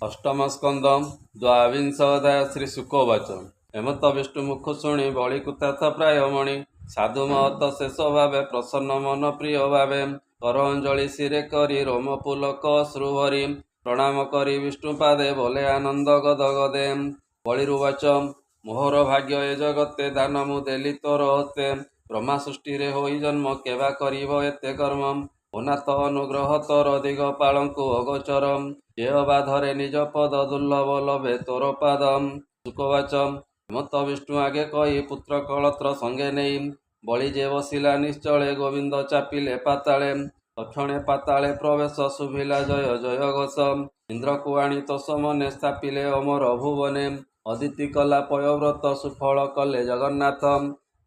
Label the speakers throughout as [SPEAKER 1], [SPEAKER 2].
[SPEAKER 1] अष्टम स्कंदम द्वाविंशोऽध्याय श्री शुकोवाच हेमंत विष्णुमुख शुणी बलिकुतार्थ प्राय मणि साधु महत शेष भावे प्रसन्न मन प्रिय भावे कर अंजलि शिरे करी रोम पुलक श्रुभरी प्रणाम करी विष्णुपादे बोले आनंद गद गदे बलिरुवाच मोहर भाग्य ए जगते दान मु देली तोर हते ब्रह्मा सृष्टि होई जन्म केवा करिब एते कर्म अनाथ अनुग्रह तोर दिगपालंकु अगोचरम ये बाधरे निज पद दुर्लभ लभे तोर पादम शुकवाच हेमंत विष्णु आगे कही पुत्र कलत्र संगे नहीं बलि जे बसिला निश्चले गोविंद चापिले पाताले तक्षणे पाताले प्रवेश शुभिला जय जय घोष इंद्र कुआणी तोष मने स्थापिले अमर भुवने अदिति कला पयव्रत सुफल कले जगन्नाथ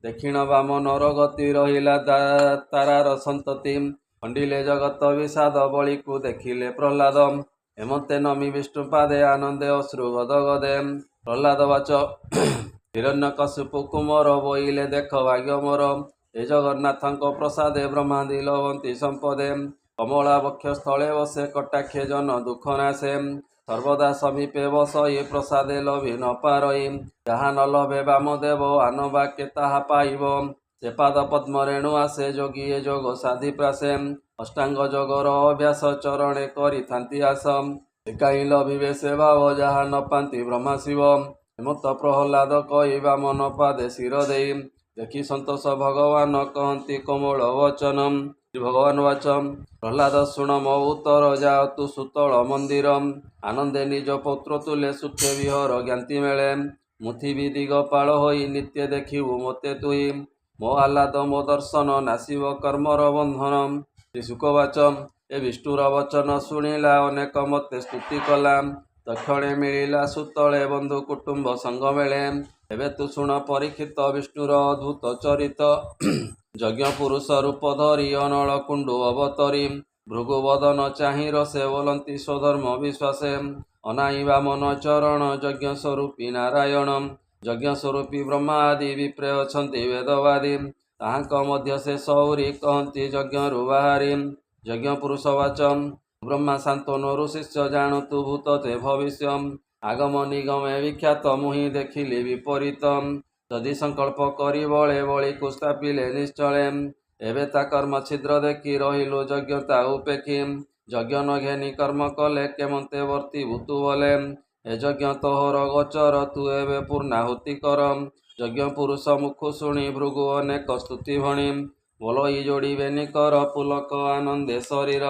[SPEAKER 1] दक्षिण बाम नर गति रहिला तारार संतति खंडिले जगत विषाद बलि को देखिले प्रह्लाद हेमंते नमी विष्णुपादे आनंदे अश्रु गद गदे प्रह्लाद वाच हिरण्यकशिपु कुमर बोइले देख भाग्य मोर ए जगन्नाथଙ୍କ प्रसादे ब्रह्मादि लभंती संपदे कमला वक्ष स्थले बसे कटाक्षे जन दुख नाशे सर्वदा समीपे बसई प्रसादे लभि न पारई जहा न लभे वामदेव आनबा के ताहा पाइब से पाद पद्म रेणु आसे जोगी ए जोग साधि प्रासे अष्टांग जोगर अभ्यास चरणे करी थांती आसम एकाई लभिबे से भाव जहा न पांति ब्रह्मा शिव हेमंत प्रह्लाद कही वामन पादे शिर देई देखी संतोष भगवान कहती कोमल वचनम श्री भगवान वाचम प्रह्लाद शुण मो उत्तर जा तु सुतल मंदिर आनंदे निज पौत्र तुले सुखे विहर ज्ञाति मेले मुथिबी दिगपाल होई नित्य देखिबु मते तुई मो आह्लाद मो दर्शन नासिब कर्मर बंधन श्री शुकवाच ए विष्णुर वचन शुणिला अनेक मते स्तुति कला तक्षणे मिलिला सुतले बंधु कुटुंब संग मेले एबे तु शुण परीक्षित विष्णुर अद्भुत चरित यज्ञ पुरुष रूप धरी अनल कुंडु अवतरी भृगुवदन चाहि रसे बोलंती स्वधर्म विश्वासे अनाई वामन चरण यज्ञ स्वरूपी नारायण यज्ञ स्वरूपी ब्रह्मा आदि विप्रे अछंती वेदवादी ताहांक मध्य से सौरी कहती यज्ञ बाहारी यज्ञ पुरुष वाचम ब्रह्मा शांतनु शिष्य जानतु भूत ते भविष्यम आगम निगमे विख्यात मुहि देखिली विपरीत जदि संकल्प करी बळे बळी को स्थापिले निश्चले एबे ता कर्म छिद्र देखी रहिलु यज्ञता उपेक्षी यज्ञ न घेनी कर्म कले केमंते वर्ती भूतु बोले ए यज्ञ तोहर गोचर तु एबे पूर्णाहुति कर यज्ञ पुरुष मुख शुणी भृगु अनेक स्तुति भणी बोल ई जोड़िबेनि कर पुलक आनंदे शरीर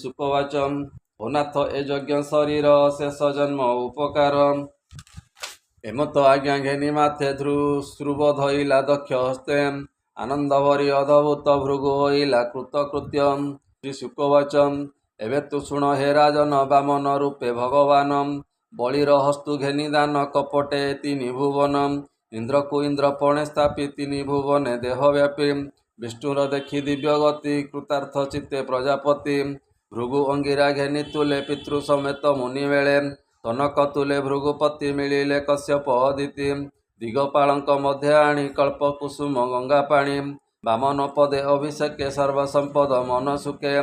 [SPEAKER 1] शुकवाच अनाथ ए यज्ञ शरीर शेष जन्म उपकार हेमंत आज्ञा घेनी माथे ध्रुव धइला दक्ष हस्ते आनंद भरी अद्भुत भृगु होइला कृतकृत्य श्री शुकवाच एबे तु शुण हे राजन वामन रूपे भगवान बलिर हस्तु घेनी दान कपटे तिनि भुवन इंद्र को इंद्र पणे स्थापी तिनि भुवने देहव्यापी विष्णुर देखी दिव्य गति कृतार्थ चित्ते प्रजापति भृगु अंगिरा घेनी तुले पितृ समेत मुनि बेले तनक तुले भृगुपति मिलिले कश्यप अदिति दिगपालंक मध्य आणी कल्प कुसुम गंगा पाणी वामन पदे अभिषेके सर्वसंपद मन सुखे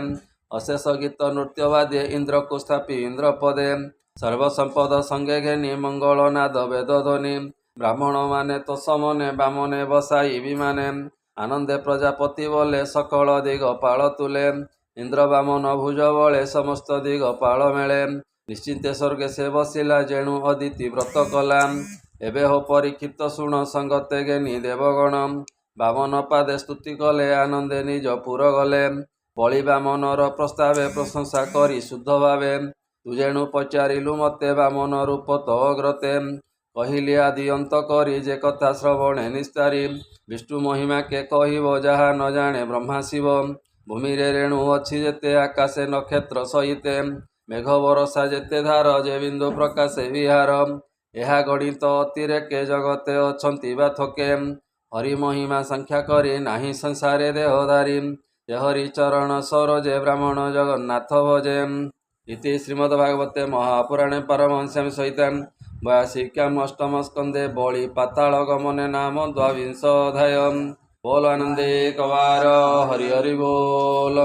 [SPEAKER 1] अशेष गीत नृत्यवाद्ये इंद्र को स्थापी इंद्र पदे सर्वसंपद संगे घेनी मंगल नाद वेद ध्वनि ब्राह्मण माने तोषमने बामने बसाई विमाने आनंदे प्रजापति बोले सकल दिगपाल तुले इंद्र बामन भुज बले समस्त दिगपाल मेले निश्चिंते स्वर्गे से बसिला जेणु अदिति व्रत कला एबे हो परीक्षित शुण संगते घेनी देवगण बामन पादे स्तुति कले आनंदे निज पुर गले बलि बामनर प्रस्तावे प्रशंसा करी शुद्ध भावे तु जेणु पचारिलु मते बामन रूप तो अग्रते कहिली आदि अंत करी जे कथा श्रवणे निस्तारी विष्णु महिमा के कहिब जहा न जाने ब्रह्मा शिव भूमि रे रेणु अच्छी जेते आकाशे नक्षत्र सहिते मेघ बरसा जेते धार जे बिंदु प्रकाशे विहार यह गणित अतिरेके जगते अछंती बा थके हरि महिमा संख्या करी नाही संसारे देहधारी जे हरि चरण सरोजे ब्राह्मण जगन्नाथ भजे इति श्रीमद्भागवते महापुराणे परमहंस्यां सहितं वयासिक्याम् अष्टम स्कंदे बलि पाताल गमने नाम द्वाविंशोऽध्यायः बोल आनंदे कवार हरि हरि बोल।